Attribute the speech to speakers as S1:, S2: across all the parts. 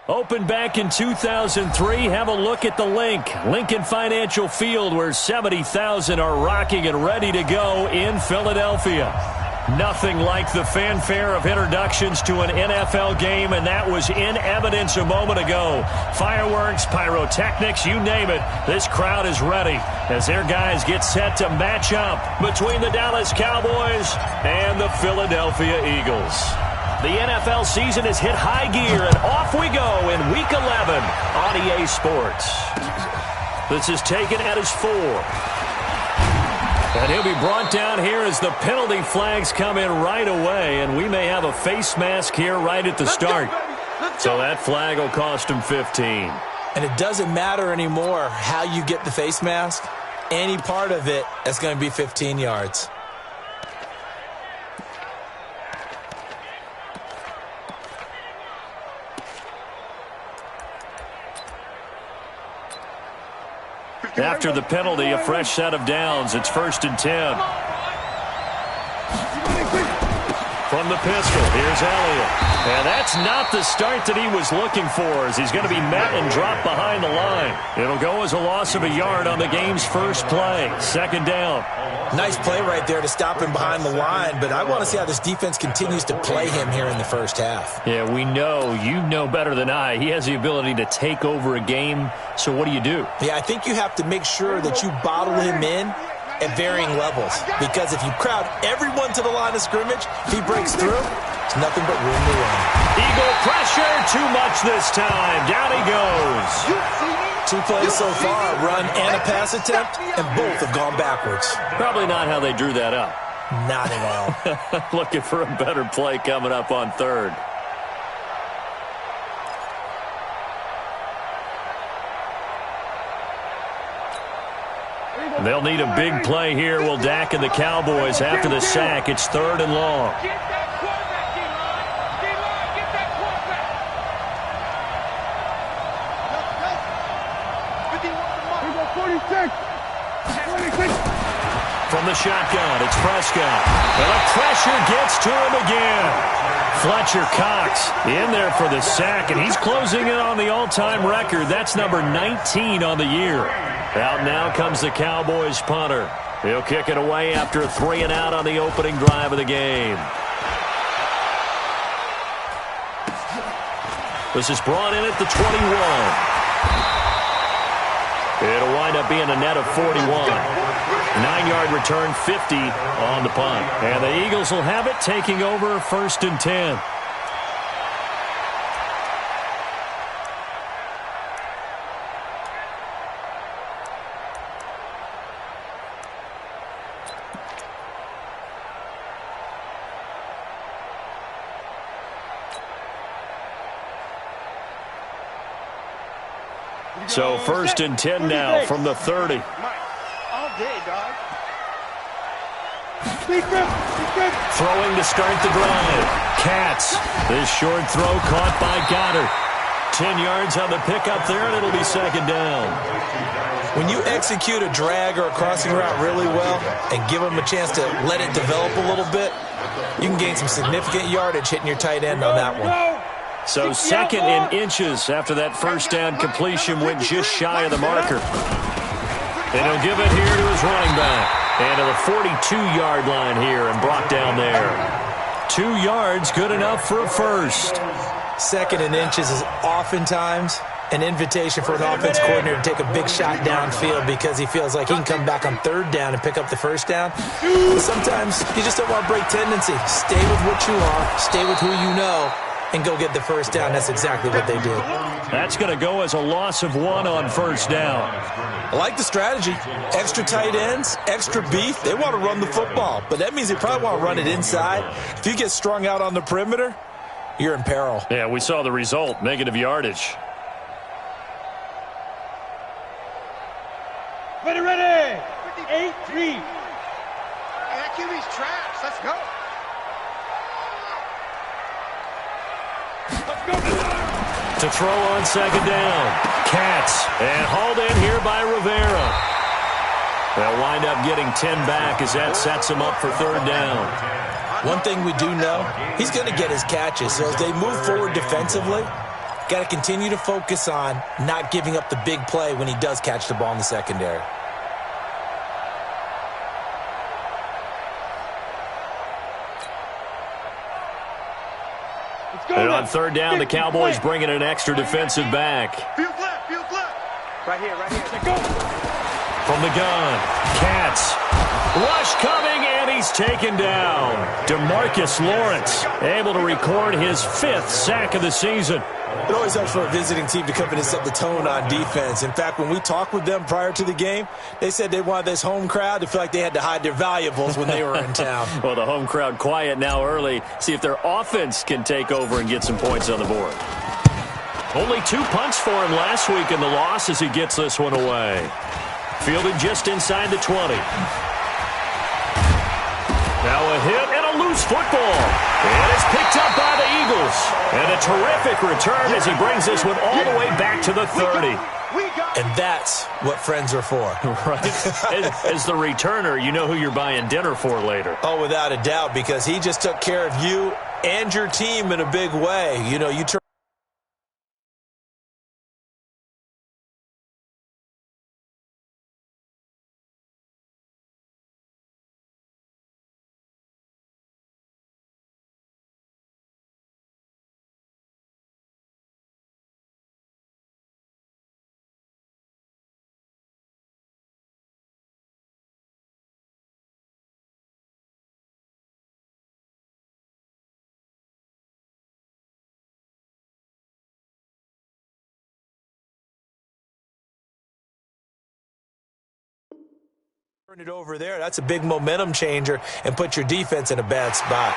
S1: Opened back in 2003, have a look at the Lincoln Financial Field, where 70,000 are rocking and ready to go in Philadelphia. Nothing like the fanfare of introductions to an NFL game, and that was in evidence a moment ago. Fireworks, pyrotechnics, you name it. This crowd is ready as their guys get set to match up between the Dallas Cowboys and the Philadelphia Eagles. The NFL season has hit high gear, and off we go in Week 11 on EA Sports. This is taken at his 4. And he'll be brought down here as the penalty flags come in right away, and we may have a face mask here right at the start. So that flag will cost him 15.
S2: And it doesn't matter anymore how you get the face mask. Any part of it is going to be 15 yards.
S1: After the penalty, a fresh set of downs. It's 1st and 10. From the pistol, here's Elliott. And that's not the start that he was looking for, as he's going to be met and dropped behind the line. It'll go as a loss of a yard on the game's first play. 2nd down.
S2: Nice play right there to stop him behind the line, but I want to see how this defense continues to play him here in the first half.
S1: Yeah, we know. You know better than I. He has the ability to take over a game, so what do you do?
S2: Yeah, I think you have to make sure that you bottle him in at varying levels, because if you crowd everyone to the line of scrimmage, if he breaks through, it's nothing but room to run.
S1: Eagle pressure, too much this time. Down he goes.
S2: 2 plays so far, a run and a pass attempt, and both have gone backwards.
S1: Probably not how they drew that up.
S2: Not at all.
S1: Looking for a better play coming up on 3rd. They'll need a big play here. Will Dak and the Cowboys after the sack. It's 3rd and long. From the shotgun, it's Prescott. And the pressure gets to him again. Fletcher Cox in there for the sack, and he's closing in on the all-time record. That's number 19 on the year. Out now comes the Cowboys punter. He'll kick it away after a 3-and-out on the opening drive of the game. This is brought in at the 21. It'll wind up being a net of 41. 9-yard return, 50 on the punt. And the Eagles will have it, taking over 1st and 10. So 1st and 10 now from the 30.
S3: All day, dog.
S1: Throwing to start the drive. Katz. This short throw caught by Goddard. 10 yards on the pickup there, and it'll be 2nd down.
S2: When you execute a drag or a crossing route really well and give them a chance to let it develop a little bit, you can gain some significant yardage hitting your tight end on that one.
S1: So 2nd and inches after that 1st down completion went just shy of the marker. And he'll give it here to his running back. And to the 42-yard line here and brought down there. 2 yards, good enough for a first.
S2: 2nd and inches is oftentimes an invitation for an offense coordinator to take a big shot downfield because he feels like he can come back on 3rd down and pick up the 1st down. But sometimes you just don't want to break tendency. Stay with what you are, stay with who you know, and go get the 1st down. That's exactly what they did.
S1: That's going to go as a loss of 1 on 1st down.
S2: I like the strategy. Extra tight ends, extra beef. They want to run the football, but that means they probably want to run it inside. If you get strung out on the perimeter, you're in peril.
S1: Yeah, we saw the result, negative yardage.
S3: Ready. 8-3. That QB's trash. Let's go.
S1: To throw on 2nd down. Katz. And hauled in here by Rivera. They'll wind up getting 10 back as that sets him up for 3rd down.
S2: One thing we do know, he's going to get his catches. So as they move forward defensively, Got to continue to focus on not giving up the big play when he does catch the ball in the secondary.
S1: And on third down, the Cowboys bringing an extra defensive back.
S3: Field left, field left. Right here, right here. Go.
S1: From the gun, Katz. Rush coming, and he's taken down. DeMarcus Lawrence able to record his 5th sack of the season.
S2: It always helps for a visiting team to come in and set the tone on defense. In fact, when we talked with them prior to the game, they said they wanted this home crowd to feel like they had to hide their valuables when they were in town.
S1: Well, the home crowd quiet now early. See if their offense can take over and get some points on the board. Only 2 punts for him last week in the loss as he gets this one away. Fielded just inside the 20. Now a hit and a loose football. And it's picked up by the Eagles. And a terrific return as he brings this one all the way back to the 30.
S2: And that's what friends are for.
S1: Right. As the returner, you know who you're buying dinner for later.
S2: Oh, without a doubt, because he just took care of you and your team in a big way. You know, you turn. Turn it over there. That's a big momentum changer and put your defense in a bad spot.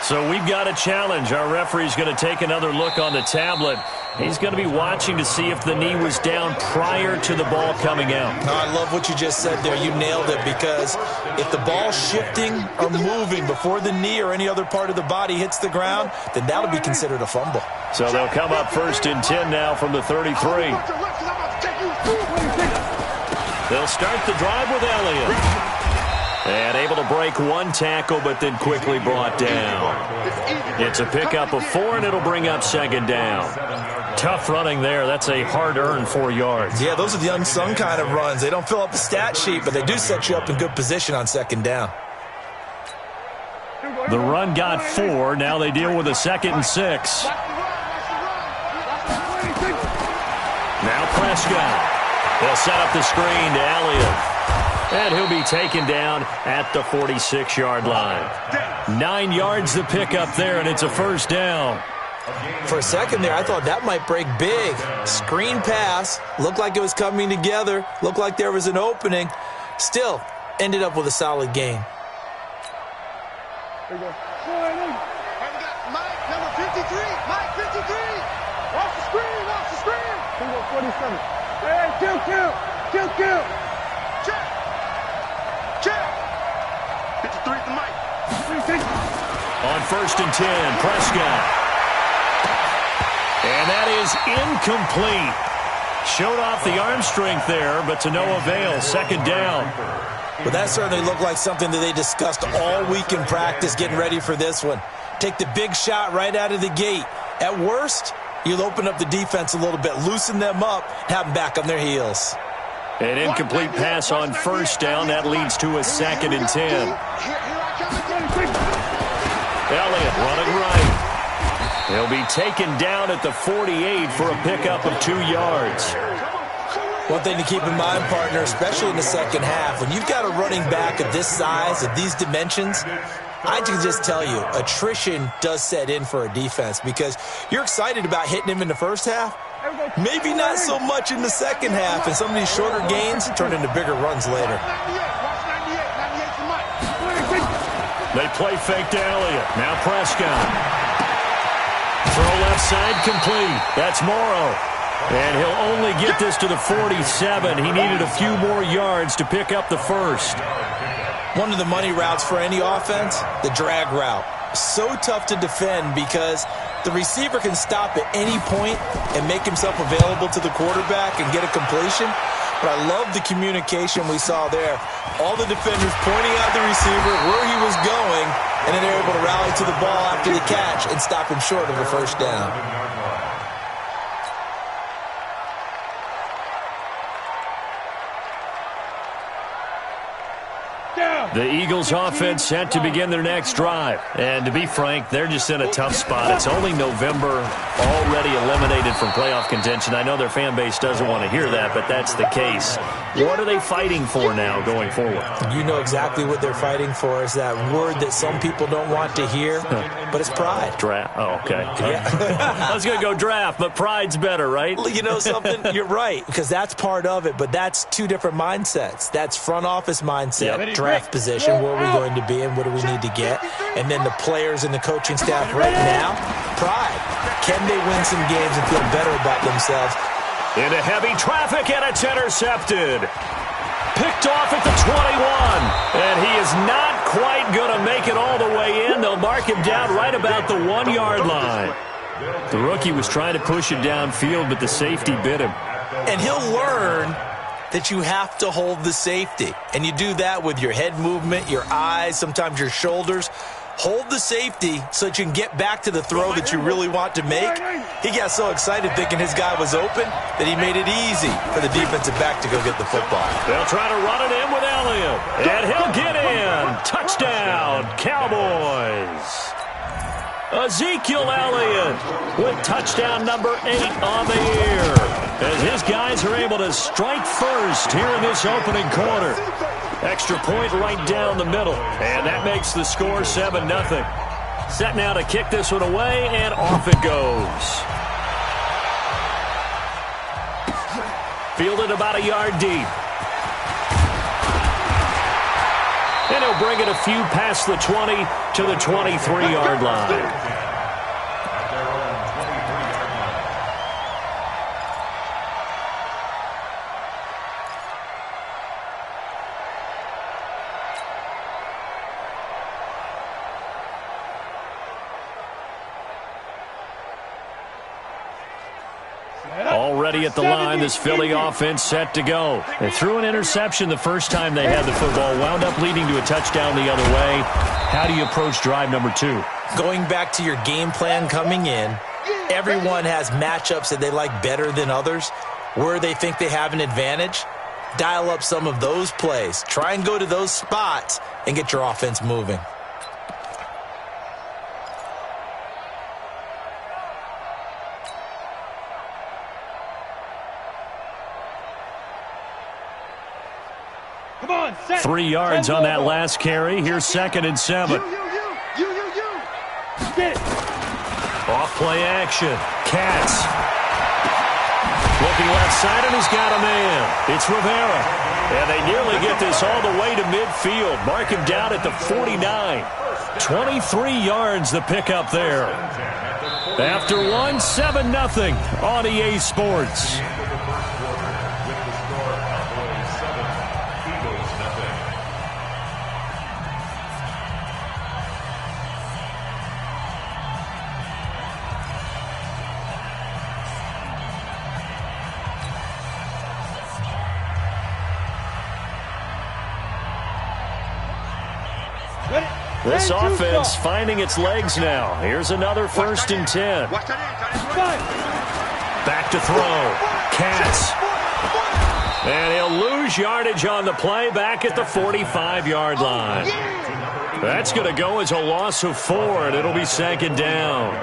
S1: So we've got a challenge. Our referee's going to take another look on the tablet. He's going to be watching to see if the knee was down prior to the ball coming out.
S2: Oh, I love what you just said there. You nailed it, because if the ball's shifting or moving before the knee or any other part of the body hits the ground, then that'll be considered a fumble.
S1: So they'll come up 1st and 10 now from the 33. They'll start the drive with Elliott. And able to break 1 tackle, but then quickly brought down. It's a pickup of 4, and it'll bring up 2nd down. Tough running there. That's a hard-earned 4 yards.
S2: Yeah, those are the unsung kind of runs. They don't fill up the stat sheet, but they do set you up in good position on 2nd down.
S1: The run got 4. Now they deal with a 2nd and 6. Now Prescott. They'll set up the screen to Elliott. And he'll be taken down at the 46-yard line. 9 yards to pick up there, and it's a 1st down.
S2: For a second there, I thought that might break big. Screen pass. Looked like it was coming together. Looked like there was an opening. Still, ended up with a solid game.
S3: There you go. And we got Mike, number 53. Mike, 53. Watch the screen, watch the screen. 47. Hey, kill. Check. 53 to Mike.
S1: On 1st and 10, Prescott. And that is incomplete. Showed off the arm strength there, but to no avail. 2nd down.
S2: Well, that certainly looked like something that they discussed all week in practice getting ready for this one. Take the big shot right out of the gate. At worst, you'll open up the defense a little bit, loosen them up, have them back on their heels.
S1: An incomplete pass on 1st down. That leads to a 2nd and 10. Elliott running right. He'll be taken down at the 48 for a pickup of 2 yards.
S2: One thing to keep in mind, partner, especially in the second half, when you've got a running back of this size, of these dimensions, I can just tell you, attrition does set in for a defense, because you're excited about hitting him in the first half. Maybe not so much in the second half, and some of these shorter gains turn into bigger runs later.
S1: They play fake to Elliott. Now Prescott. Throw left side complete. That's Morrow. And he'll only get this to the 47. He needed a few more yards to pick up the 1st.
S2: One of the money routes for any offense, the drag route. So tough to defend because the receiver can stop at any point and make himself available to the quarterback and get a completion. But I love the communication we saw there. All the defenders pointing out the receiver, where he was going, and then they're able to rally to the ball after the catch and stop him short of a 1st down.
S1: The Eagles offense set to begin their next drive. And to be frank, they're just in a tough spot. It's only November, already eliminated from playoff contention. I know their fan base doesn't want to hear that, but that's the case. What are they fighting for now going forward?
S2: You know exactly what they're fighting for. Is that word that some people don't want to hear, but it's pride.
S1: Draft. Oh, okay.
S2: Yeah.
S1: I was going to go draft, but pride's better, right?
S2: You know something? You're right, because that's part of it, but that's two different mindsets. That's front office mindset, draft position, where we're going to be and what do we need to get, and then the players and the coaching staff right now, pride. Can they win some games and feel better about themselves?
S1: Into heavy traffic, and it's intercepted. Picked off at the 21, and he is not quite going to make it all the way in. They'll mark him down right about the 1-yard line. The rookie was trying to push it downfield, but the safety bit him.
S2: And he'll learn that you have to hold the safety. And you do that with your head movement, your eyes, sometimes your shoulders. Hold the safety so that you can get back to the throw that you really want to make. He got so excited thinking his guy was open that he made it easy for the defensive back to go get the football.
S1: They'll try to run it in with Elliott. And he'll get in. Touchdown, Cowboys. Ezekiel Elliott with touchdown number 8 on the year, as his guys are able to strike first here in this opening quarter. Extra point right down the middle, and that makes the score 7-0. Set now to kick this one away, and off it goes. Fielded about a yard deep. And he'll bring it a few past the 20 to the 23-yard line. Already at the line, this Philly offense set to go. They threw an interception the first time they had the football, wound up leading to a touchdown the other way. How do you approach drive number 2?
S2: Going back to your game plan coming in, everyone has matchups that they like better than others. Where they think they have an advantage, dial up some of those plays. Try and go to those spots and get your offense moving.
S3: Come on, set.
S1: 3 yards on that last carry. Here's 2nd and 7.
S3: Get it.
S1: Off play action. Katz. Looking left side, and he's got a man. It's Rivera. And they nearly get this all the way to midfield. Mark him down at the 49. 23 yards the pickup there. After one, 7-0 on EA Sports. This offense finding its legs now. Here's another 1st and 10. Back to throw. Katz. And he'll lose yardage on the play back at the 45-yard line. That's going to go as a loss of 4, and it'll be 2nd down.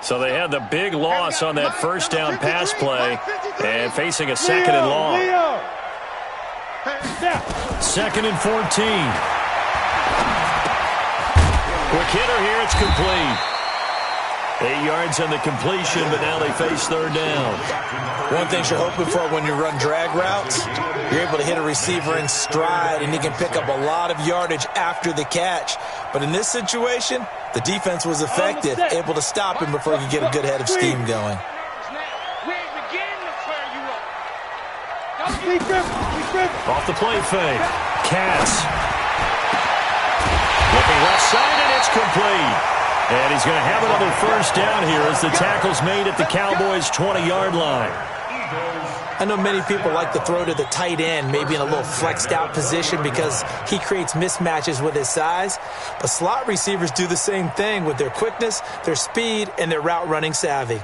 S1: So they had the big loss on that 1st down pass play and facing a 2nd and long. 2nd and 14. Quick hitter here, it's complete. 8 yards on the completion, but now they face 3rd down.
S2: One thing you're hoping for when you run drag routes, you're able to hit a receiver in stride, and he can pick up a lot of yardage after the catch. But in this situation, the defense was effective, able to stop him before he could get a good head of steam going.
S1: Off the play fake. Katz. Looking left side, and it's complete. And he's going to have another 1st down here as the tackle's made at the Cowboys' 20-yard line.
S2: I know many people like to throw to the tight end, maybe in a little flexed out position because he creates mismatches with his size. But slot receivers do the same thing with their quickness, their speed, and their route running savvy.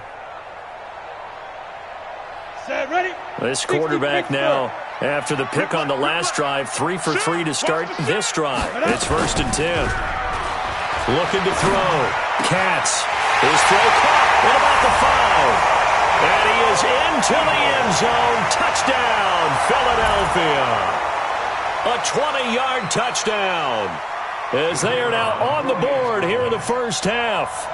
S3: Set, ready?
S1: This quarterback now, after the pick on the last drive, 3 for 3 to start this drive. It's 1st and 10. Looking to throw. Katz. His throw caught. What about the foul? And he is into the end zone. Touchdown, Philadelphia. A 20-yard touchdown. As they are now on the board here in the first half.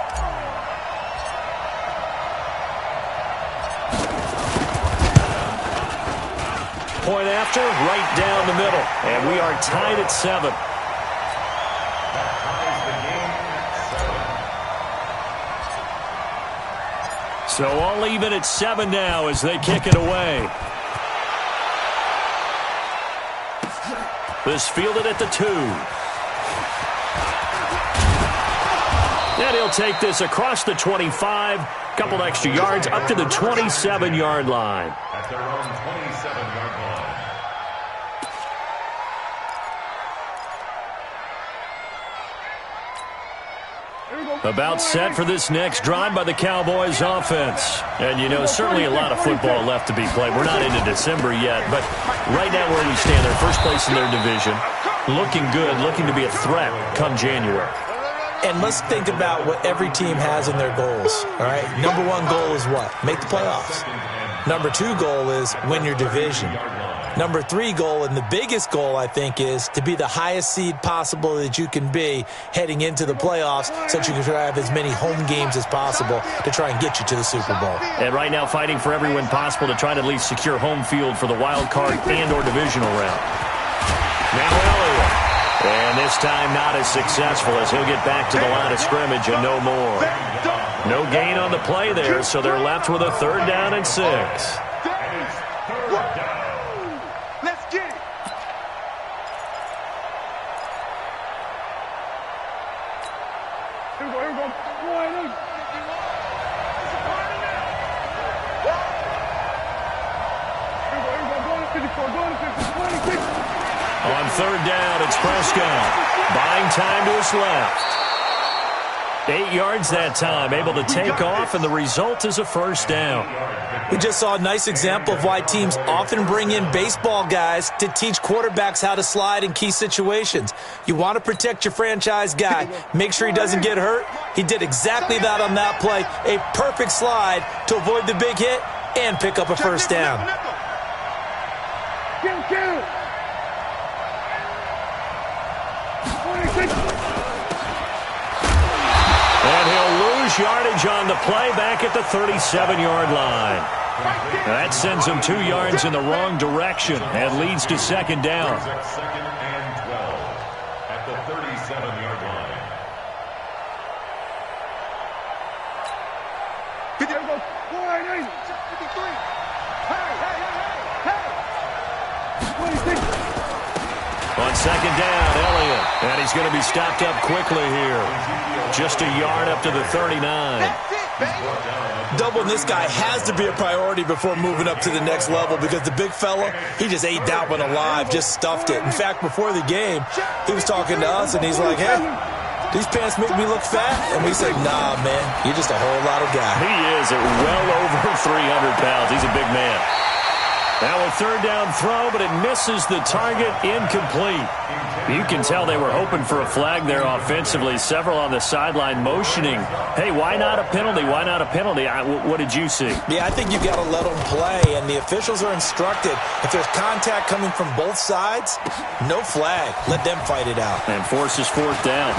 S1: Point after, right down the middle. And we are tied at 7. So all even at 7 now as they kick it away. This fielded at the 2. And he'll take this across the 25. Couple extra yards up to the 27-yard line.
S4: At their own 27-yard line.
S1: About set for this next drive by the Cowboys offense. And, you know, certainly a lot of football left to be played. We're not into December yet, but right now where we stand, they're first place in their division. Looking good, looking to be a threat come January.
S2: And let's think about what every team has in their goals, all right? Number 1 goal is what? Make the playoffs. Number 2 goal is win your division. Number 3 goal, and the biggest goal, I think, is to be the highest seed possible that you can be heading into the playoffs so that you can have as many home games as possible to try and get you to the Super Bowl.
S1: And right now fighting for every win possible to try to at least secure home field for the wild card and or divisional round. Now Elliott. And this time not as successful as he'll get back to the line of scrimmage and no more. No gain on the play there, so they're left with a 3rd down and 6.
S3: Let's get it. Here we go, here we go. 1-8. Here we go, going to 54, going to 50, 26.
S1: On 3rd down, it's Prescott. Buying time to his left. 8 yards that time, able to take off, and the result is a 1st down.
S2: We just saw a nice example of why teams often bring in baseball guys to teach quarterbacks how to slide in key situations. You want to protect your franchise guy. Make sure he doesn't get hurt. He did exactly that on that play. A perfect slide to avoid the big hit and pick up a 1st down.
S3: Kill.
S1: And he'll lose yardage on the play back at the 37-yard line. That sends him 2 yards in the wrong direction and leads to 2nd down.
S4: 2nd and 12 at the 37-yard line.
S3: 4-8. 53. Hey. 26.
S1: On 2nd down, Elliott. And he's going to be stopped up quickly here. Just a yard up to the 39.
S2: Doubling this guy has to be a priority before moving up to the next level because the big fella, he just ate that one alive, just stuffed it. In fact, before the game, he was talking to us, and he's like, hey, these pants make me look fat? And we said, nah, man, you're just a whole lot of guy.
S1: He is at well over 300 pounds. He's a big man. Now a 3rd down throw, but it misses the target, incomplete. You can tell they were hoping for a flag there offensively. Several on the sideline motioning, hey, why not a penalty? Why not a penalty? What did you see?
S2: Yeah, I think you got to let them play, and the officials are instructed. If there's contact coming from both sides, no flag. Let them fight it out.
S1: And forces 4th down.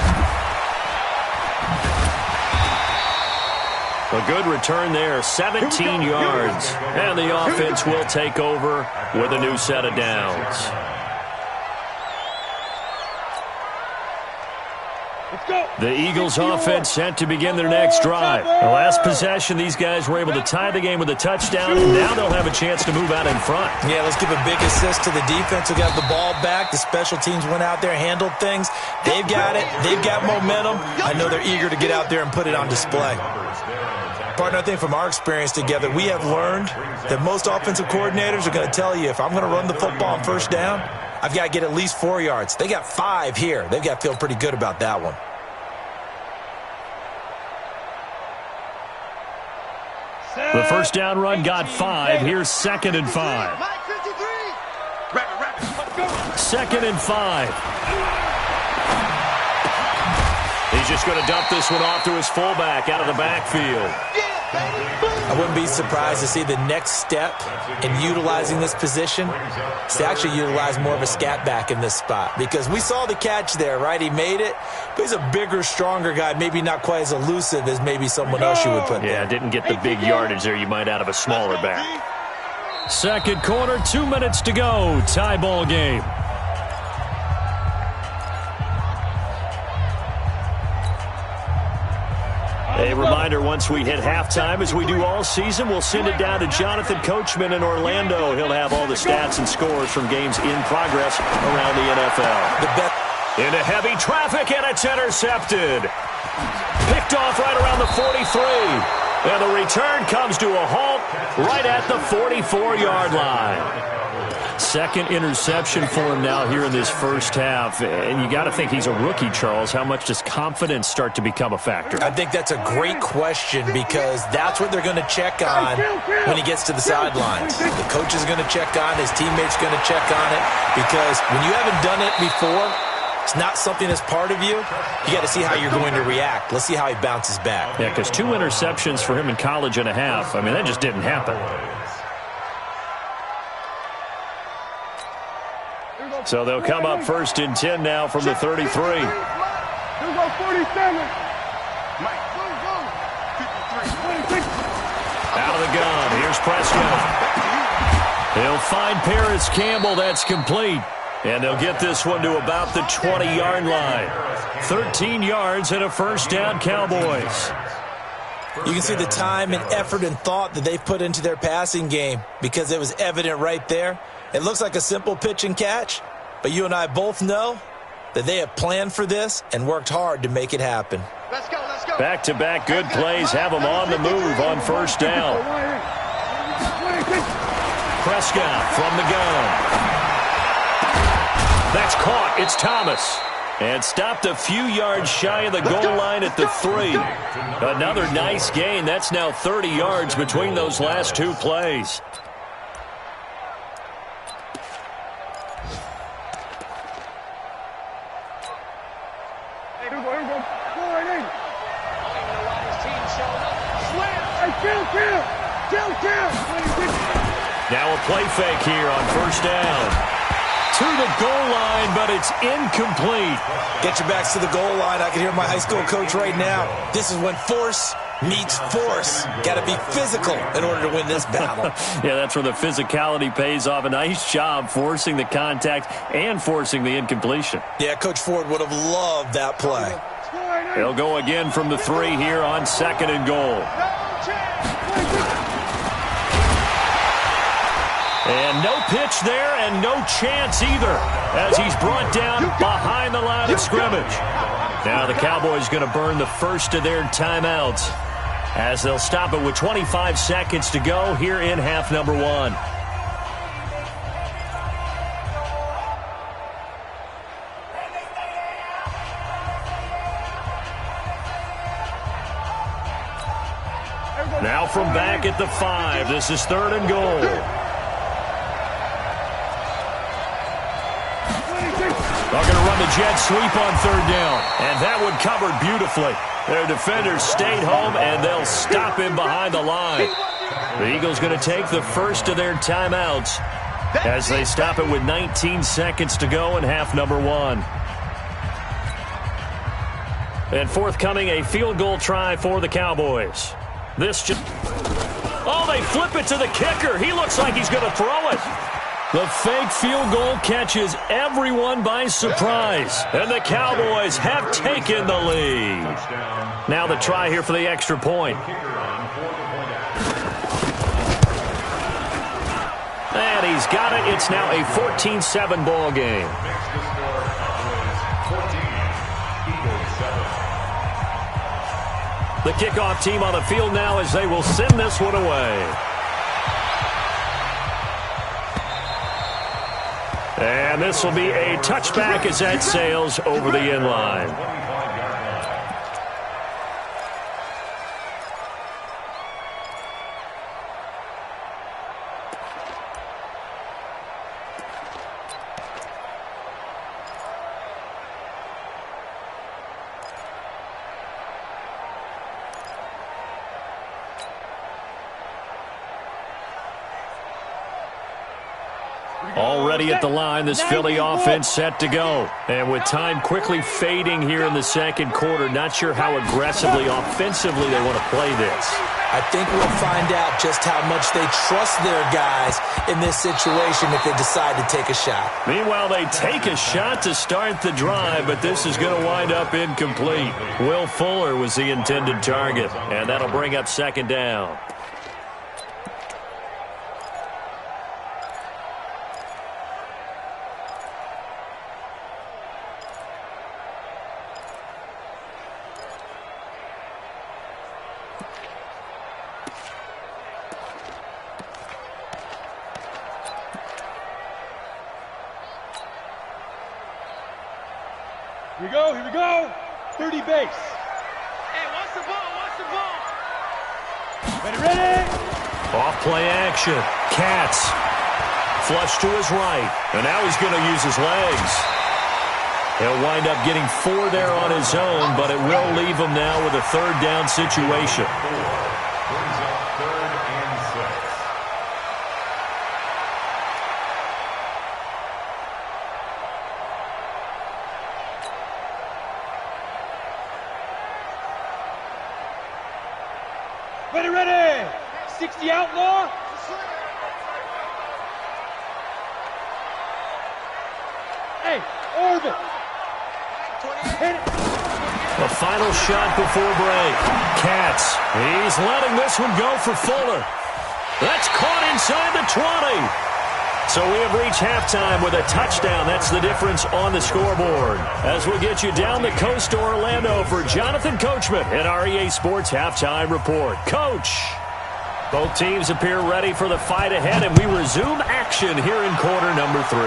S1: A good return there, 17 yards. And the offense will take over with a new set of downs. The Eagles offense set to begin their next drive. The last possession, these guys were able to tie the game with a touchdown, and now they'll have a chance to move out in front.
S2: Yeah, let's give a big assist to the defense who got the ball back. The special teams went out there, handled things. They've got it. They've got momentum. I know they're eager to get out there and put it on display. Partner, I think from our experience together, we have learned that most offensive coordinators are going to tell you, if I'm going to run the football on first down, I've got to get at least 4 yards. They got 5 here. They've got to feel pretty good about that one.
S1: The first down run got 5. Here's 2nd and 5. 2nd and 5. He's just going to dump this one off to his fullback out of the backfield.
S2: I wouldn't be surprised to see the next step in utilizing this position is to actually utilize more of a scat back in this spot, because we saw the catch there, right? He made it, but he's a bigger, stronger guy, maybe not quite as elusive as maybe someone else you would put there.
S1: Yeah, didn't get the big yardage there you might out of a smaller back. Second quarter, 2 minutes to go. Tie ball game. A reminder, once we hit halftime, as we do all season, we'll send it down to Jonathan Coachman in Orlando. He'll have all the stats and scores from games in progress around the NFL. Into heavy traffic, and it's intercepted. Picked off right around the 43. And the return comes to a halt right at the 44-yard line. Second interception for him now here in this first half. And you got to think he's a rookie, Charles. How much does confidence start to become a factor?
S2: I think that's a great question, because that's what they're going to check on when he gets to the sidelines. The coach is going to check on, his teammates going to check on it, because when you haven't done it before, it's not something that's part of you. You got to see how you're going to react. Let's see how he bounces back.
S1: Yeah, because 2 interceptions for him in college and a half. I mean, that just didn't happen. So they'll come up 1st and 10 now from the 33.
S3: Here we go, 47.
S1: Out of the gun. Here's Prescott. He'll find Paris Campbell. That's complete. And they'll get this one to about the 20-yard line. 13 yards and a first down, Cowboys.
S2: You can see the time and effort and thought that they've put into their passing game, because it was evident right there. It looks like a simple pitch and catch, but you and I both know that they have planned for this and worked hard to make it happen.
S3: Let's go, let's go.
S1: Back-to-back good plays have them on the move on first down. Prescott from the gun. That's caught. It's Thomas. And stopped a few yards shy of the goal line at the 3. Another nice gain. That's now 30 yards between those last 2 plays. Now a play fake here on first down. To the goal line, but it's incomplete.
S2: Get your backs to the goal line. I can hear my high school coach right now. This is when force meets force. Got to be physical in order to win this battle.
S1: Yeah, that's where the physicality pays off. A nice job forcing the contact and forcing the incompletion.
S2: Yeah, Coach Ford would have loved that play.
S1: They'll go again from the 3 here on 2nd and goal. And no pitch there, and no chance either, as he's brought down behind the line of scrimmage. Now the Cowboys going to burn the first of their timeouts, as they'll stop it with 25 seconds to go here in half number 1. Now from back at the 5, this is 3rd and goal. They're going to run the jet sweep on 3rd down, and that one covered beautifully. Their defenders stayed home, and they'll stop him behind the line. The Eagles going to take the first of their timeouts as they stop it with 19 seconds to go in half number 1. And forthcoming, a field goal try for the Cowboys. Oh, they flip it to the kicker. He looks like he's going to throw it. The fake field goal catches everyone by surprise, and the Cowboys have taken the lead. Now the try here for the extra point. And he's got it. It's now a 14-7 ball game. The kickoff team on the field now as they will send this one away. And this will be a touchback as that sails over the end line. Already at the line, this Philly offense set to go. And with time quickly fading here in the second quarter, not sure how aggressively, offensively they want to play this.
S2: I think we'll find out just how much they trust their guys in this situation if they decide to take a shot.
S1: Meanwhile, they take a shot to start the drive, but this is going to wind up incomplete. Will Fuller was the intended target, and that'll bring up second down.
S3: Here we go. 30 base. Hey, watch the ball, Ready?
S1: Off play action. Katz. Flush to his right. And now he's going to use his legs. He'll wind up getting 4 there on his own, but it will leave him now with a third down situation.
S4: Brings up 3rd and 6.
S3: Ready. 60 outlaw. Hey, orbit. Hit it.
S1: The final shot before break. Katz. He's letting this one go for Fuller. That's caught inside the 20. So we have reached halftime with a touchdown. That's the difference on the scoreboard. As we'll get you down the coast to Orlando for Jonathan Coachman in our EA Sports Halftime Report. Coach. Both teams appear ready for the fight ahead, and we resume action here in quarter number 3.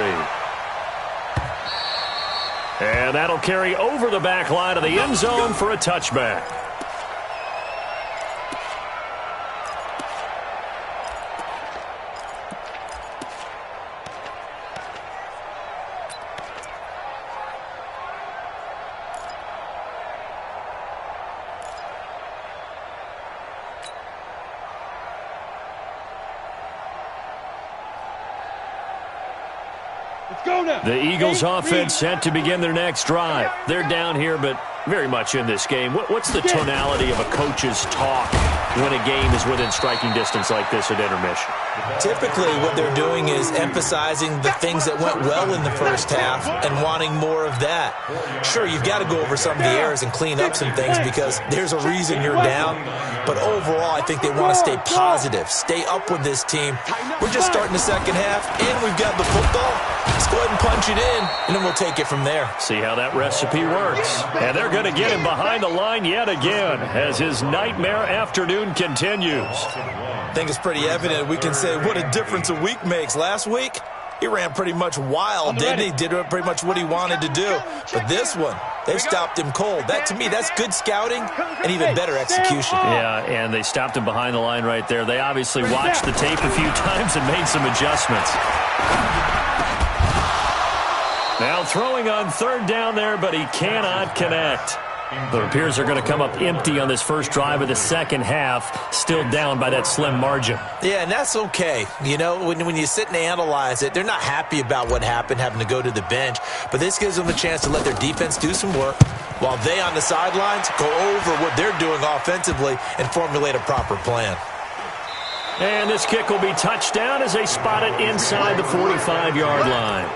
S1: And that'll carry over the back line of the end zone for a touchback. The Eagles offense set to begin their next drive. They're down here, but very much in this game. What's the tonality of a coach's talk when a game is within striking distance like this at intermission?
S2: Typically, what they're doing is emphasizing the things that went well in the first half and wanting more of that. Sure, you've got to go over some of the errors and clean up some things because there's a reason you're down. But overall, I think they want to stay positive, stay up with this team. We're just starting the second half, and we've got the football. Let's go ahead and punch it in, and then we'll take it from there.
S1: See how that recipe works. And they're going to get him behind the line yet again as his nightmare afternoon continues.
S2: I think it's pretty evident. We can say what a difference a week makes. Last week, he ran pretty much wild, didn't he? Did pretty much what he wanted to do. But this one, they stopped him cold. That, to me, that's good scouting and even better execution.
S1: Yeah, and they stopped him behind the line right there. They obviously watched the tape a few times and made some adjustments. Now throwing on third down there, but he cannot connect. The Rapiers are going to come up empty on this first drive of the second half, still down by that slim margin.
S2: Yeah, and that's okay. You know, when you sit and analyze it, they're not happy about what happened, having to go to the bench. But this gives them a chance to let their defense do some work while they on the sidelines go over what they're doing offensively and formulate a proper plan.
S1: And this kick will be touchdown as they spot it inside the 45-yard line.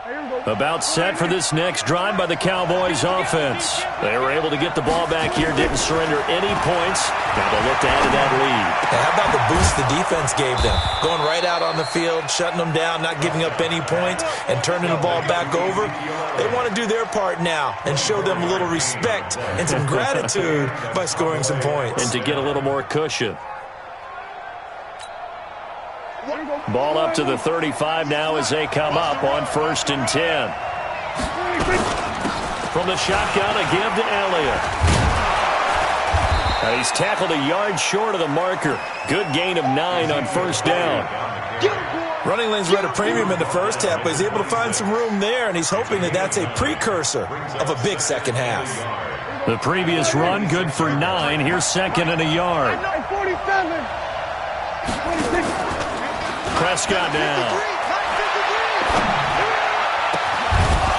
S1: About set for this next drive by the Cowboys offense. They were able to get the ball back here, didn't surrender any points. Now they'll look to add to that lead.
S2: Now, how about the boost the defense gave them? Going right out on the field, shutting them down, not giving up any points, and turning the ball back over. They want to do their part now and show them a little respect and some gratitude by scoring some points.
S1: And to get a little more cushion. Ball up to the 35 now as they come up on 1st and 10. From the shotgun, a give to Elliott. Now he's tackled a yard short of the marker. Good gain of 9 on 1st down.
S2: Running lanes were at a premium in the first half, but he's able to find some room there, and he's hoping that that's a precursor of a big second half.
S1: The previous run, good for 9. Here's 2nd and a yard.
S3: 47. 26.
S1: Prescott now.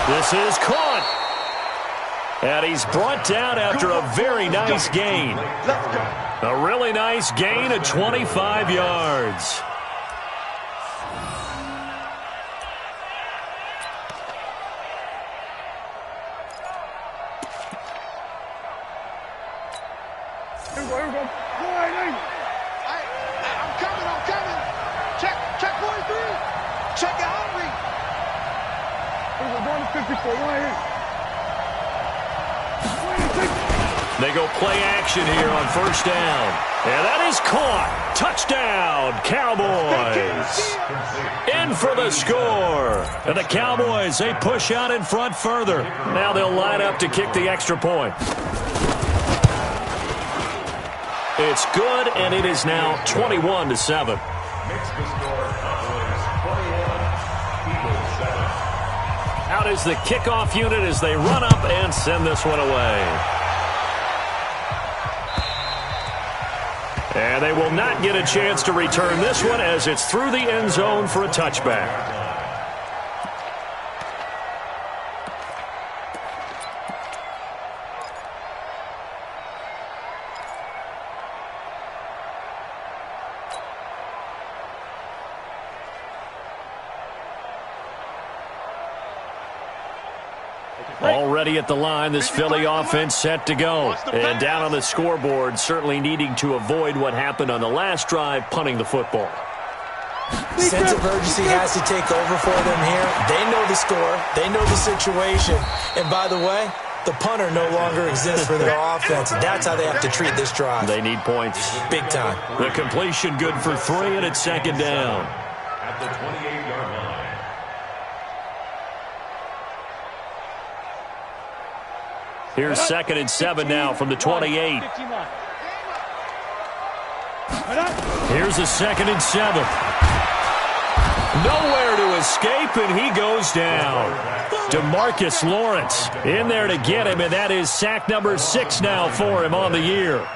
S1: This is caught. And he's brought down after a very nice gain. A really nice gain of 25 yards.
S3: Here we go. I'm coming. Check 43. Check out Henry. We're going to 54. Right here. 26.
S1: They go play action here on 1st down. And that is caught. Touchdown, Cowboys. In for the score. And the Cowboys, they push out in front further. Now they'll line up to kick the extra point. It's good, and it is now 21-7. Out is the kickoff unit as they run up and send this one away. And they will not get a chance to return this one as it's through the end zone for a touchback. Already at the line, this Philly offense set to go. And down on the scoreboard, certainly needing to avoid what happened on the last drive, punting the football.
S2: Sense of urgency has to take over for them here. They know the score. They know the situation. And by the way, the punter no longer exists for their offense. That's how they have to treat this drive.
S1: They need points.
S2: Big time.
S1: The completion good for 3, and it's 2nd down.
S4: At the 28-yard line.
S1: Here's 2nd and 7 now from the 28. Here's a 2nd and 7. Nowhere to escape, and he goes down. DeMarcus Lawrence in there to get him, and that is sack number 6 now for him on the year.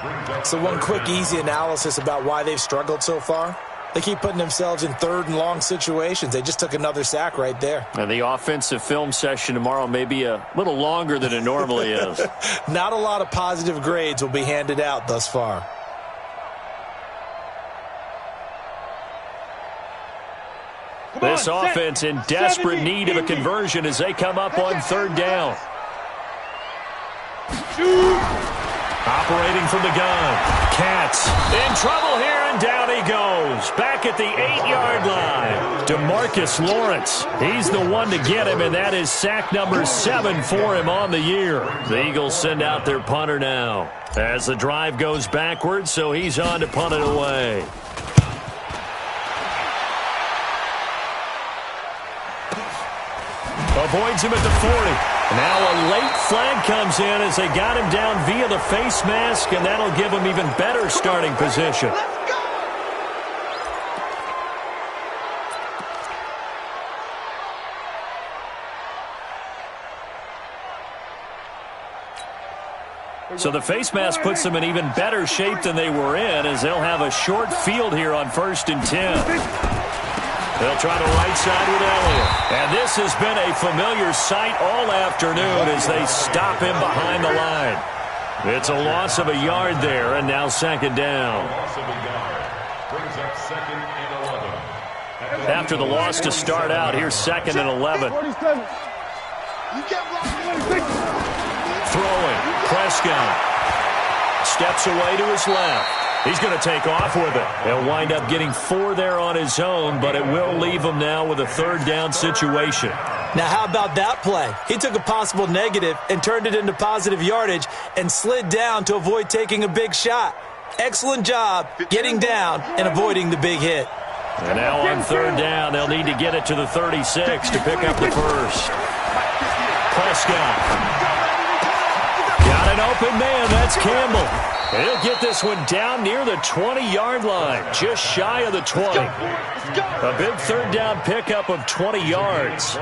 S2: So one quick, easy analysis about why they've struggled so far. They keep putting themselves in 3rd and long situations. They just took another sack right there.
S1: And the offensive film session tomorrow may be a little longer than it normally is.
S2: Not a lot of positive grades will be handed out thus far.
S1: This offense in desperate need of a conversion as they come up on 3rd down. Operating from the gun. Katz in trouble here, and down he goes. Back at the 8-yard line. DeMarcus Lawrence. He's the one to get him, and that is sack number 7 for him on the year. The Eagles send out their punter now as the drive goes backwards, so he's on to punt it away. Avoids him at the 40. Now a late flag comes in as they got him down via the face mask, and that'll give him even better starting position. So the face mask puts them in even better shape than they were in, as they'll have a short field here on 1st and 10. They'll try the right side with Elliott. And this has been a familiar sight all afternoon as they stop him behind the line. It's a loss of a yard there, and now 2nd down.
S4: Loss of a yard. Brings up 2nd and 11.
S1: After the loss to start out, here's 2nd and 11.
S3: 47. You can't block 26.
S1: Throwing. Prescott steps away to his left. He's going to take off with it. He'll wind up getting 4 there on his own, but it will leave him now with a 3rd down situation.
S2: Now, how about that play? He took a possible negative and turned it into positive yardage and slid down to avoid taking a big shot. Excellent job getting down and avoiding the big hit.
S1: And now on 3rd down, they'll need to get it to the 36 to pick up the first. Prescott. Got an open man. That's Campbell. He'll get this one down near the 20-yard line, just shy of the 20. A big 3rd down pickup of 20 yards.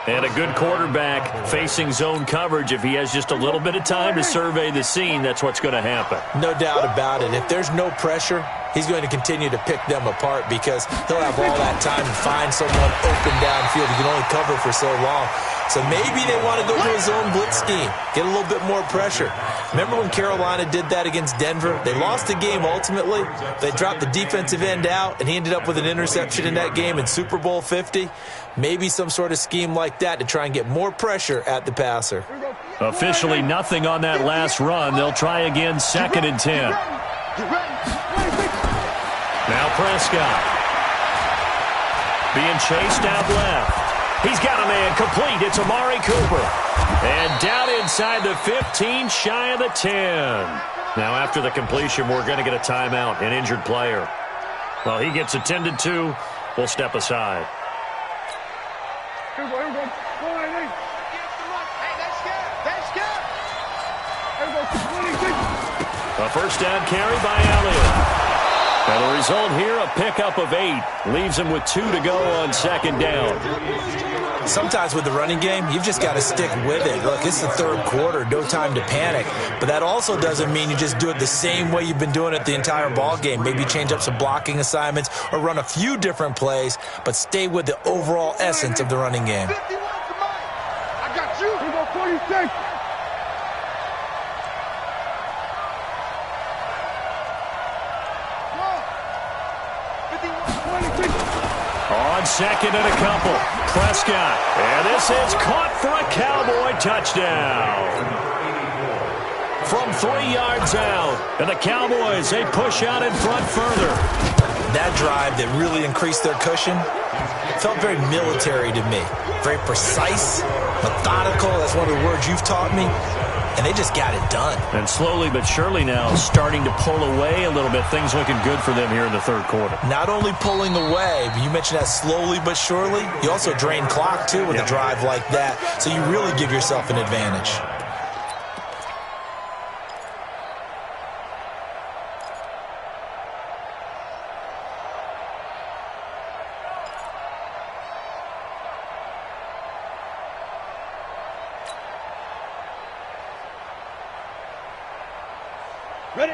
S1: And a good quarterback facing zone coverage. If he has just a little bit of time to survey the scene, that's what's going to happen.
S2: No doubt about it. If there's no pressure, he's going to continue to pick them apart because he'll have all that time to find someone open downfield. He can only cover for so long. So maybe they want to go to a zone blitz scheme, get a little bit more pressure. Remember when Carolina did that against Denver? They lost the game ultimately. They dropped the defensive end out, and he ended up with an interception in that game in Super Bowl 50. Maybe some sort of scheme like that to try and get more pressure at the passer.
S1: Officially nothing on that last run. They'll try again, 2nd and 10. Now Prescott. Being chased out left. He's got a man complete. It's Amari Cooper. And down inside the 15, shy of the 10. Now after the completion, we're going to get a timeout, an injured player. Well, he gets attended to. We'll step aside.
S3: Here we go. Go on, hey. Hey, that's good. That's good. Here we go. 26.
S1: A 1st down carry by Elliott. And the result here, a pickup of 8. Leaves him with 2 to go on 2nd down.
S2: Sometimes with the running game, you've just got to stick with it. Look, it's the 3rd quarter, no time to panic. But that also doesn't mean you just do it the same way you've been doing it the entire ball game. Maybe change up some blocking assignments or run a few different plays, but stay with the overall essence of the running game.
S3: 51 to Mike. I got you. Here we go. 46.
S1: On 2nd and a couple, Prescott. And this is caught for a Cowboy touchdown. From 3 yards out. And the Cowboys, they push out in front further.
S2: That drive that really increased their cushion felt very military to me. Very precise, methodical. That's one of the words you've taught me. And they just got it done.
S1: And slowly but surely now starting to pull away a little bit. Things looking good for them here in the 3rd quarter.
S2: Not only pulling away, but you mentioned that slowly but surely. You also drain clock, too, with a drive like that. So you really give yourself an advantage.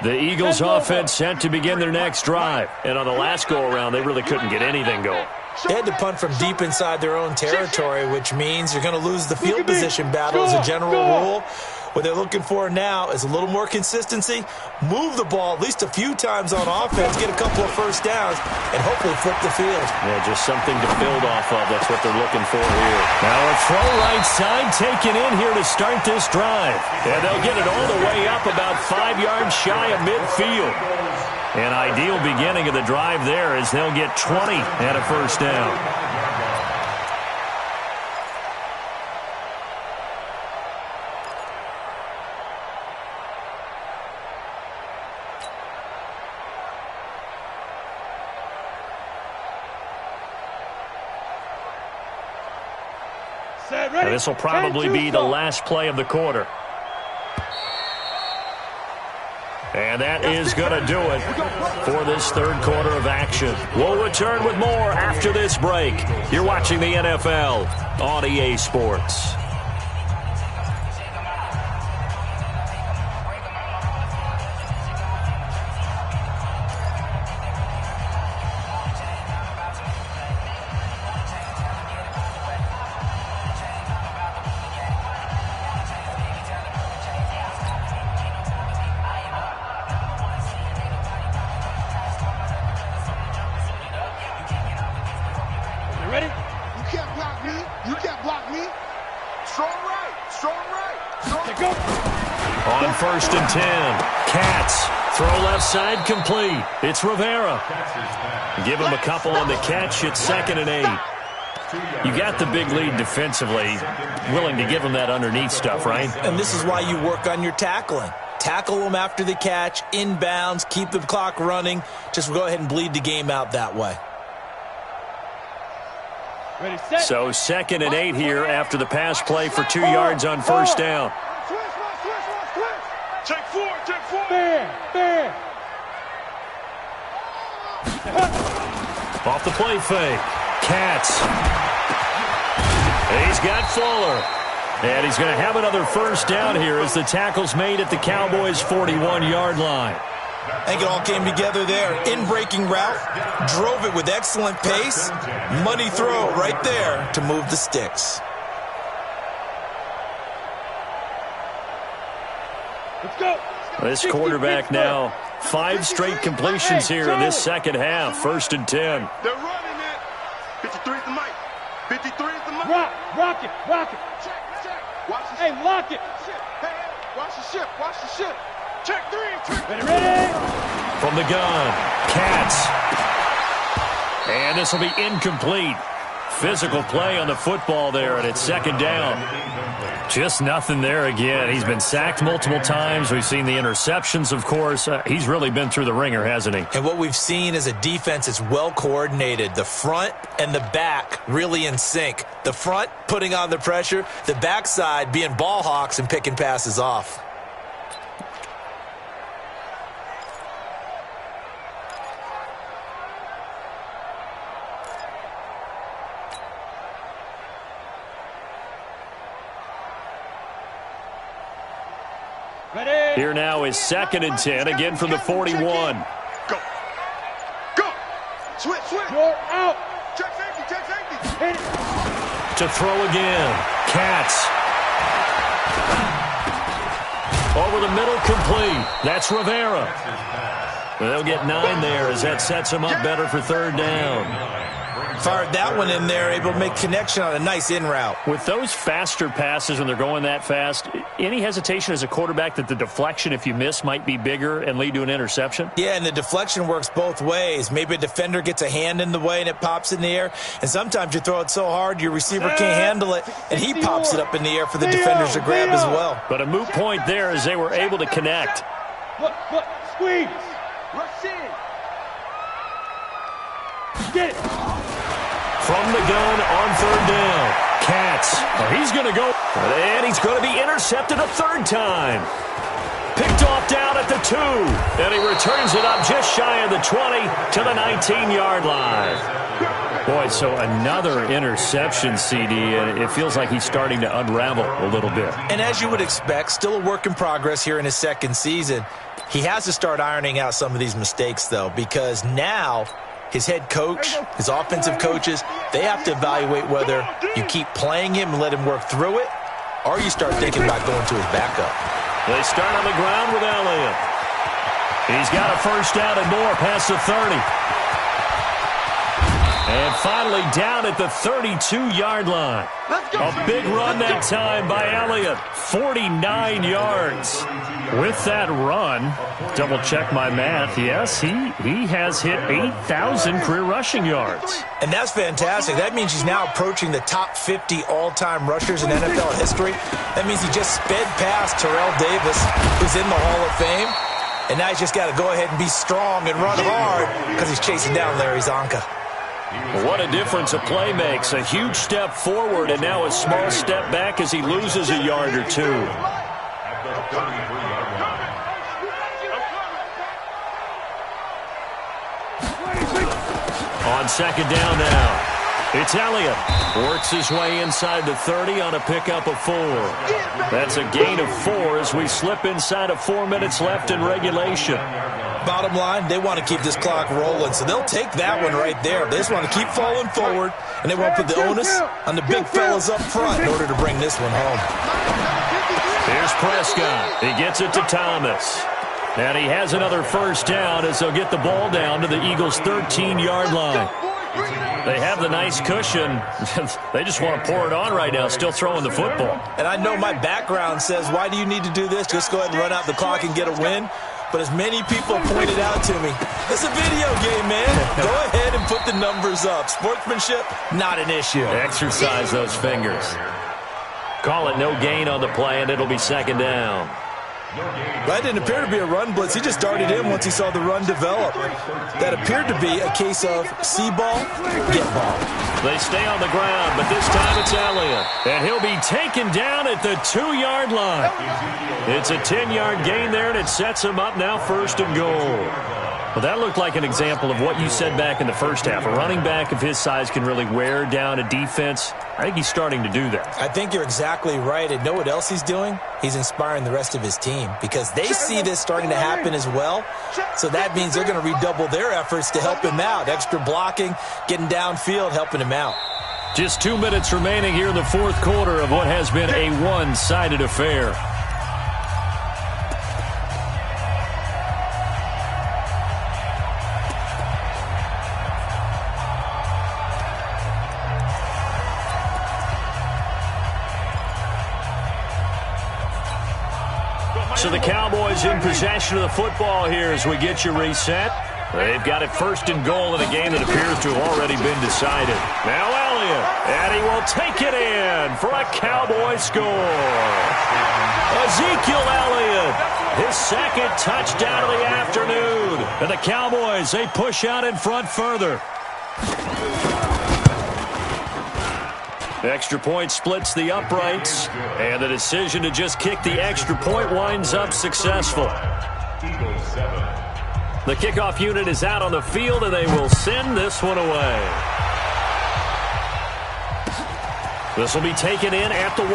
S1: The Eagles offense set to begin their next drive. And on the last go-around, they really couldn't get anything going.
S2: They had to punt from deep inside their own territory, which means you're going to lose the field position battle as a general rule. What they're looking for now is a little more consistency, move the ball at least a few times on offense, get a couple of 1st downs, and hopefully flip the field.
S1: Yeah, just something to build off of. That's what they're looking for here. Now a throw right side taken in here to start this drive. And they'll get it all the way up about 5 yards shy of midfield. An ideal beginning of the drive there as they'll get 20 and a 1st down. Now, this will probably be the last play of the quarter. And that is going to do it for this 3rd quarter of action. We'll return with more after this break. You're watching the NFL on EA Sports.
S3: me. You can't block me. Strong right. Strong right. Strong right.
S1: On 1st and 10, Katz. Throw left side complete. It's Rivera. Give him a couple on the catch. It's 2nd and 8. You got the big lead defensively. Willing to give him that underneath stuff, right?
S2: And this is why you work on your tackling. Tackle them after the catch, inbounds, keep the clock running. Just go ahead and bleed the game out that way.
S3: Ready, set.
S1: So 2nd and 8 here after the pass play for 2 yards on 1st down.
S3: Switch. Check 4. Fair.
S1: Off the play fake. Katz. He's got Fuller. And he's going to have another 1st down here as the tackle's made at the Cowboys' 41-yard line.
S2: I think it all came together there. In-breaking route, drove it with excellent pace. Money throw right there to move the sticks.
S3: Let's go.
S1: This quarterback now, 5 straight completions here in this second half. 1st and 10.
S3: They're running it. 53 is the mic. 53 is the mic. Rock it. Check. Watch the ship. Hey, lock it. Hey, watch the ship. Check 3. Ready.
S1: From the gun, Katz. And this will be incomplete. Physical play on the football there, and it's 2nd down. Just nothing there again. He's been sacked multiple times. We've seen the interceptions, of course. He's really been through the ringer, hasn't he?
S2: And what we've seen is a defense that's well coordinated. The front and the back really in sync. The front putting on the pressure, the backside being ball hawks and picking passes off.
S3: Ready.
S1: Here now is 2nd and 10, again from the 41.
S3: Go. Switch. You're out. Check safety. Hit it.
S1: To throw again, Katz. Over the middle, complete. That's Rivera. They'll get 9 there as that sets him up better for 3rd down.
S2: Fired that one in there, able to make connection on a nice in route.
S1: With those faster passes when they're going that fast, any hesitation as a quarterback that the deflection, if you miss, might be bigger and lead to an interception?
S2: Yeah, and the deflection works both ways. Maybe a defender gets a hand in the way and it pops in the air. And sometimes you throw it so hard your receiver can't handle it, and he pops it up in the air for the defenders to grab as well.
S1: But a moot point there as they were able to connect.
S3: Look, squeeze. Rush in. Get it.
S1: From the gun on 3rd down. Katz. He's going to go. And he's going to be intercepted a 3rd time. Picked off down at the 2. And he returns it up just shy of the 20 to the 19-yard line. Boy, so another interception, CD, and it feels like he's starting to unravel a little bit.
S2: And as you would expect, still a work in progress here in his 2nd season. He has to start ironing out some of these mistakes, though, because now his head coach, his offensive coaches, they have to evaluate whether you keep playing him and let him work through it, or you start thinking about going to his backup.
S1: They start on the ground with Elliott. He's got a 1st down and more past the 30. And finally down at the 32-yard line. A big run that time by Elliott. 49 yards. With that run, double-check my math, yes, he has hit 8,000 career rushing yards.
S2: And that's fantastic. That means he's now approaching the top 50 all-time rushers in NFL history. That means he just sped past Terrell Davis, who's in the Hall of Fame. And now he's just got to go ahead and be strong and run hard because he's chasing down Larry Zonka.
S1: What a difference a play makes. A huge step forward and now a small step back as he loses a yard or 2. On 2nd down now. It's Elliott. Works his way inside the 30 on a pickup of 4. That's a gain of 4 as we slip inside of 4 minutes left in regulation.
S2: Bottom line, they want to keep this clock rolling, so they'll take that one right there. They just want to keep falling forward, and they want to put the onus on the big fellas up front in order to bring this one home.
S1: Here's Prescott. He gets it to Thomas. And he has another 1st down as they'll get the ball down to the Eagles' 13-yard line. They have the nice cushion. They just want to pour it on right now, still throwing the football.
S2: And I know my background says, why do you need to do this? Just go ahead and run out the clock and get a win. But as many people pointed out to me, it's a video game, man. Go ahead and put the numbers up. Sportsmanship, not an issue.
S1: Exercise those fingers. Call it no gain on the play, and it'll be second down.
S2: That didn't appear to be a run blitz. He just darted in once he saw the run develop. That appeared to be a case of see ball, get ball.
S1: They stay on the ground, but this time it's Elliott. And he'll be taken down at the 2-yard line. It's a 10-yard gain there, and it sets him up now first and goal. Well, that looked like an example of what you said back in the first half. A running back of his size can really wear down a defense. I think he's starting to do that.
S2: I think you're exactly right. And know what else he's doing? He's inspiring the rest of his team because they see this starting to happen as well. So that means they're going to redouble their efforts to help him out. Extra blocking, getting downfield, helping him out.
S1: Just 2 minutes remaining here in the fourth quarter of what has been a one-sided affair. So the Cowboys in possession of the football here as we get you reset. They've got it first and goal in a game that appears to have already been decided. Now Elliott, and he will take it in for a Cowboy score. Ezekiel Elliott, his second touchdown of the afternoon. And the Cowboys, they push out in front further. The extra point splits the uprights, and the decision to just kick the extra point winds up successful. The kickoff unit is out on the field, and they will send this one away. This will be taken in at the 1.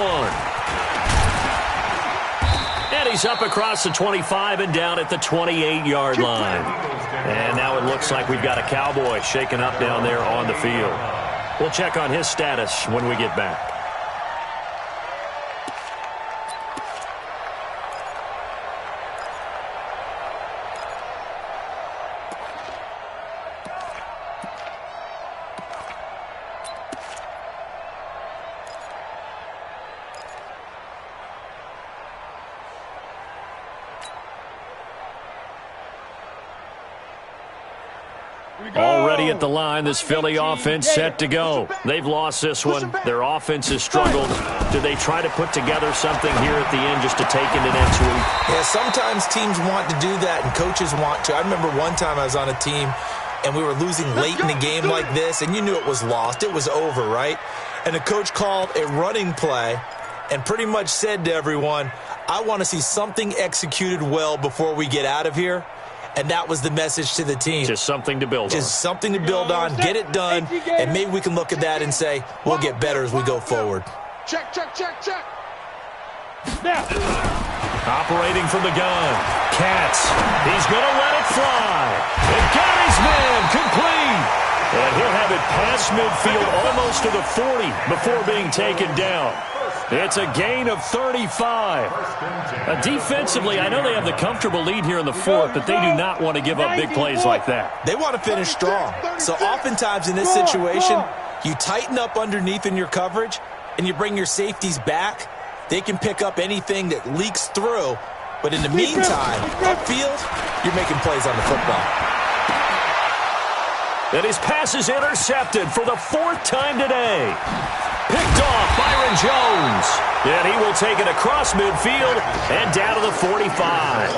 S1: And he's up across the 25 and down at the 28-yard line. And now it looks like we've got a Cowboy shaken up down there on the field. We'll check on his status when we get back. Already at the line, this Philly offense set to go. They've lost this one. Their offense has struggled. Do they try to put together something here at the end just to take into next week?
S2: Yeah, sometimes teams want to do that and coaches want to. I remember one time I was on a team and we were losing late in the game like this, and you knew it was lost. It was over, right? And the coach called a running play and pretty much said to everyone, I want to see something executed well before we get out of here. And that was the message to the team.
S1: Just something to build on.
S2: Just something to build on, get it done, and maybe we can look at that and say, we'll get better as we go forward.
S3: Check, check, check, check.
S1: Now. Operating from the gun. Katz. He's going to let it fly. And got his man complete. And he'll have it past midfield almost to the 40 before being taken down. It's a gain of 35. Defensively, I know they have the comfortable lead here in the fourth, but they do not want to give up big plays like that.
S2: They want to finish strong. So oftentimes in this situation, you tighten up underneath in your coverage, and you bring your safeties back. They can pick up anything that leaks through. But in the meantime, upfield, you're making plays on the football.
S1: And his pass is intercepted for the 4th time today. Picked off Byron Jones. And he will take it across midfield and down to the 45.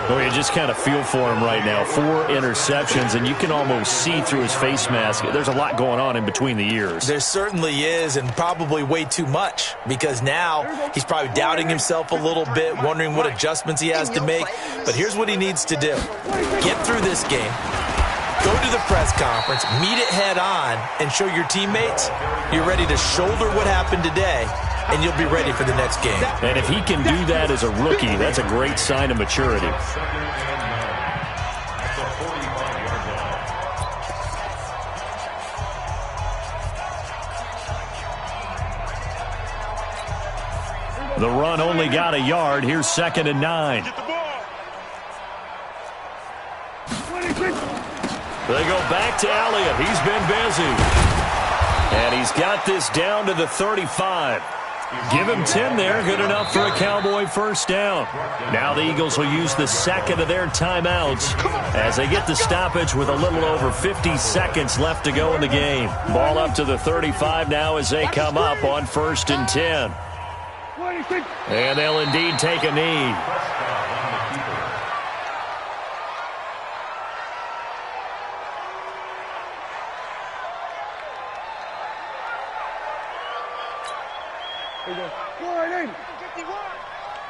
S1: Oh, you just kind of feel for him right now. 4 interceptions, and you can almost see through his face mask. There's a lot going on in between the ears.
S2: There certainly is, and probably way too much, because now he's probably doubting himself a little bit, wondering what adjustments he has to make. But here's what he needs to do. Get through this game. Go to the press conference, meet it head on, and show your teammates you're ready to shoulder what happened today, and you'll be ready for the next game.
S1: And if he can do that as a rookie, that's a great sign of maturity. The run only got a yard. Here's 2nd and 9. They go back to Elliott. He's been busy. And he's got this down to the 35. Give him 10 there. Good enough for a Cowboy first down. Now the Eagles will use the second of their timeouts as they get the stoppage with a little over 50 seconds left to go in the game. Ball up to the 35 now as they come up on 1st and 10. And they'll indeed take a knee.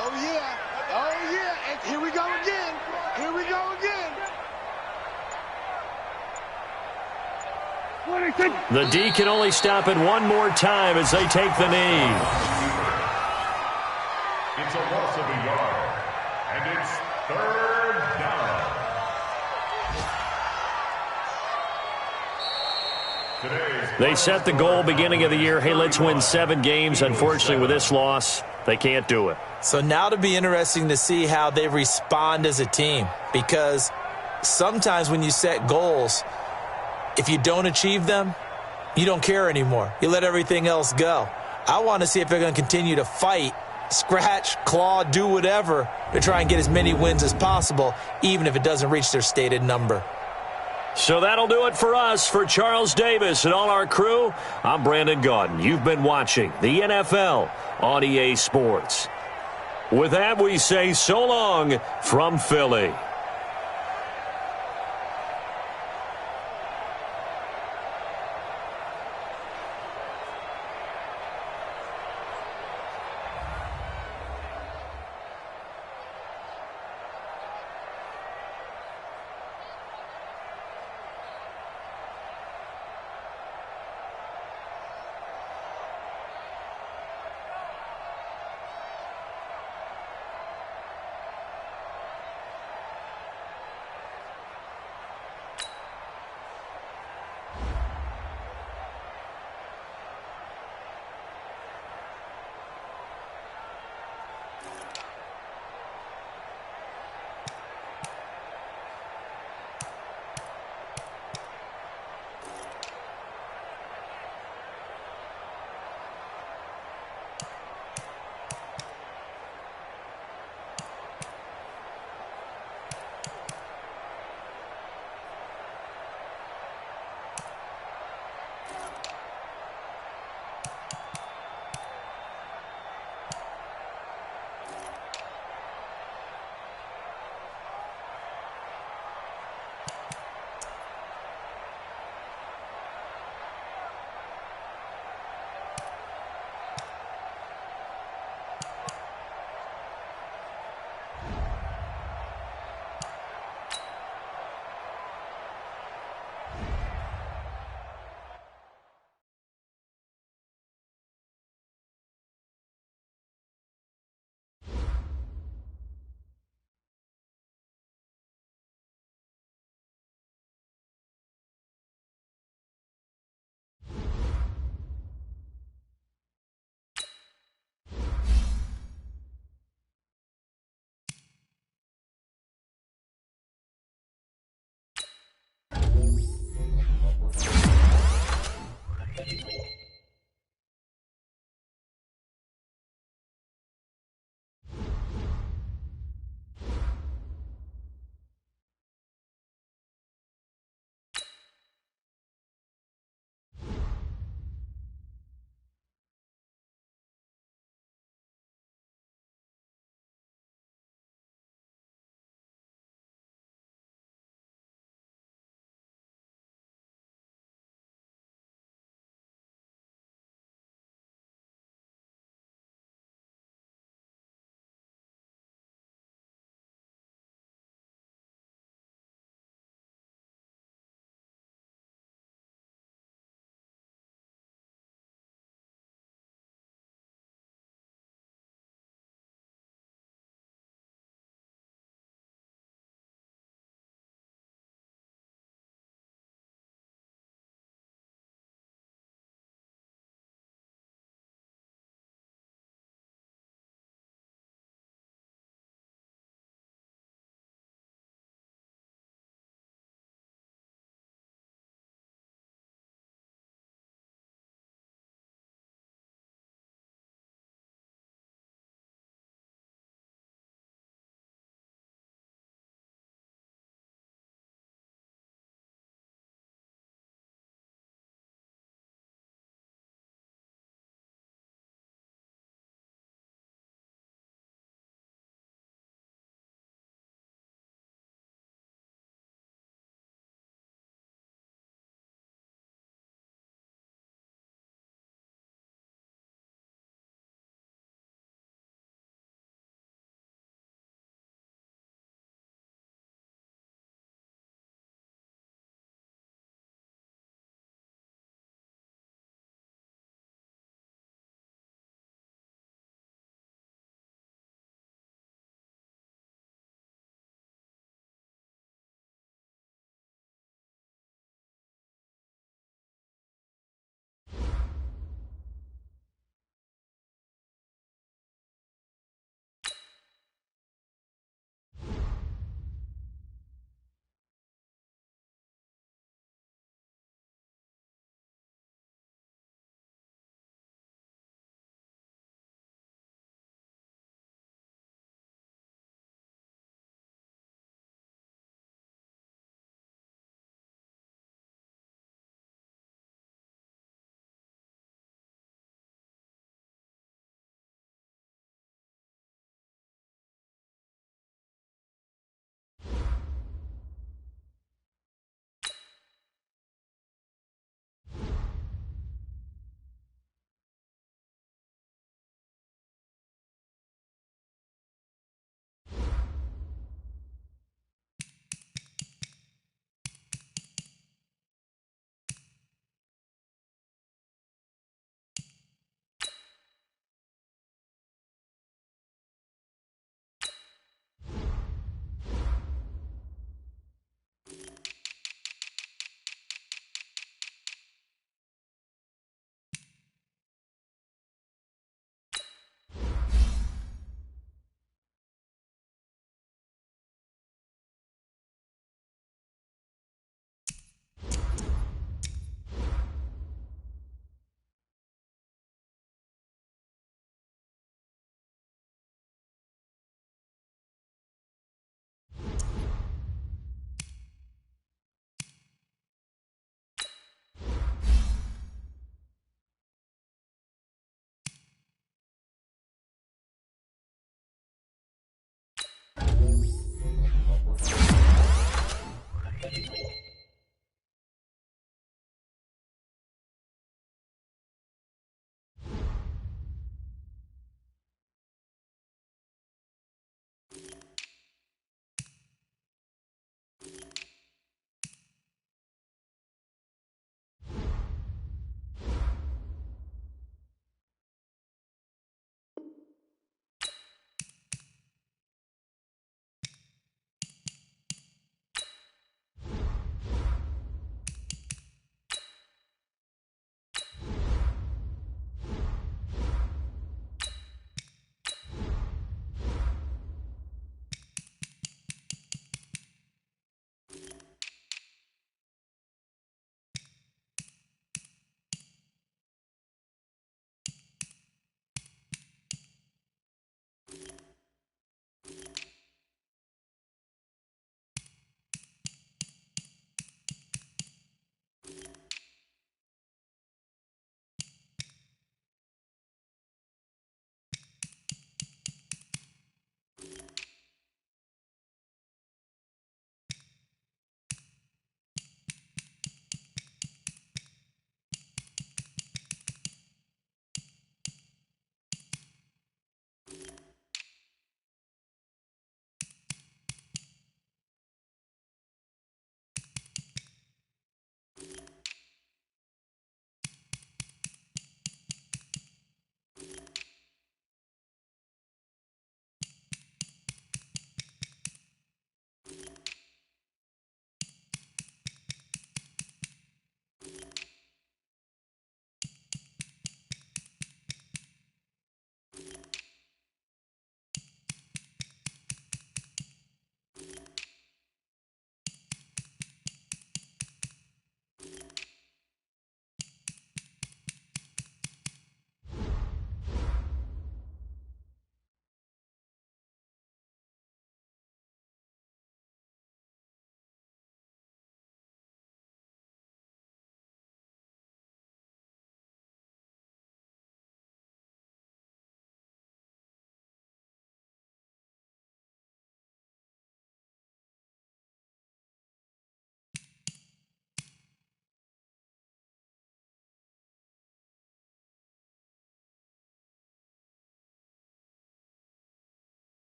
S3: Oh, yeah. Oh, yeah. And here we go again. Here we go again.
S1: The D can only stop it one more time as they take the knee.
S4: It's a loss of a yard, and it's 3rd down.
S1: They set the goal beginning of the year. Hey, let's win 7 games. Unfortunately, with this loss, they can't do it.
S2: So now it'll be interesting to see how they respond as a team, because sometimes when you set goals, if you don't achieve them, you don't care anymore. You let everything else go. I want to see if they're going to continue to fight, scratch, claw, do whatever to try and get as many wins as possible, even if it doesn't reach their stated number.
S1: So that'll do it for us. For Charles Davis and all our crew, I'm Brandon Gaudin. You've been watching the NFL on EA Sports. With that, we say so long from Philly.